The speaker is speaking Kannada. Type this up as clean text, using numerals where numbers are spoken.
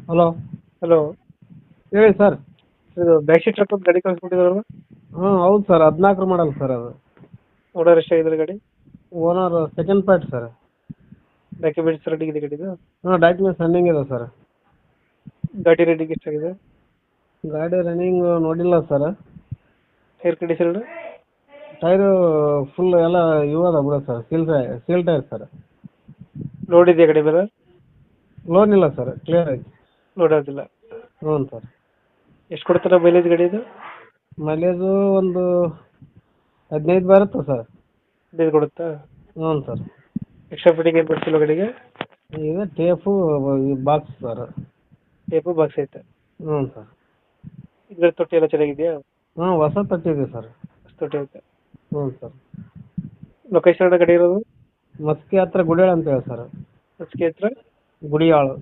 ಹಲೋ. ಹಲೋ. ಹೇಳಿ ಸರ್. ಇದು ಬ್ಯಾಕ್ ಸೀಟ್ ಟ್ರಕ್ ಗಾಡಿ ಕಳಿಸ್ಕೊಟ್ಟಿದ್ರಲ್ಲ. ಹಾಂ ಹೌದು ಸರ್, 14 ಮಾಡಲ್ ಸರ್ ಅದು. ಓನರ್ ಎಷ್ಟಾಗಿದ್ರೆ ಗಾಡಿ? Owner second part sir. Documents ready ಇದೆ ಗಾಡಿದು? ಹಾಂ ಡಾಕ್ಯುಮೆಂಟ್ಸ್ ರನ್ನಿಂಗ್ ಇದೆ ಸರ್. ಗಾಡಿ ರೇಟಿಂಗ್ ಎಷ್ಟಾಗಿದೆ? ಗಾಡಿ ರನ್ನಿಂಗ್ ನೋಡಿಲ್ಲ sir. Air condition? Tyre full ಎಲ್ಲ ಅದ ಬಿಡ sir, seal tyre sir. Load ಇದೆಯಾ ಗಾಡಿ ಮೇಲೆ? ಲೋನ್ ಇಲ್ಲ ಸರ್, ಕ್ಲಿಯರ್ ಐತಿ. ಲೋಡ್ ಆಗಿಲ್ಲ. ಹ್ಞೂ ಸರ್. ಎಷ್ಟು ಕೊಡ್ತಾರೆ ಮೈಲೇಜ್ ಗಾಡಿ ಇದು? ಮೈಲೇಜು ಒಂದು 15 ಬರುತ್ತೆ ಸರ್. ಇದು ಕೊಡುತ್ತಾ? ಹ್ಞೂ ಸರ್. ಎಕ್ಸ್ಟ್ರಾ ಫಿಟ್ಟಿಂಗ್ ಏನು ಬರ್ತಿಲ್ಲ ಗಾಡಿಗೆ? ಇದು tape box sir. Tape box ಐತೆ? ಹ್ಞೂ ಸರ್. ಇದ್ರ ತೊಟ್ಟಿ ಎಲ್ಲ ಚೆನ್ನಾಗಿದೆಯಾ? ಹಾಂ ಹೊಸ ತಟ್ಟಿದೆ ಸರ್. ತೊಟ್ಟಿ ಐತೆ. ಹ್ಞೂ ಸರ್. ಲೊಕೇಶನ್ ಗಾಡಿ ಇರೋದು? ಮಸ್ಕಿ ಹತ್ರ ಗುಡಿಯಾಳ ಅಂತ ಹೇಳಿ ಸರ್. ಹೊಸಕಿ ಹತ್ರ? ಗುಡಿಯಾಳು.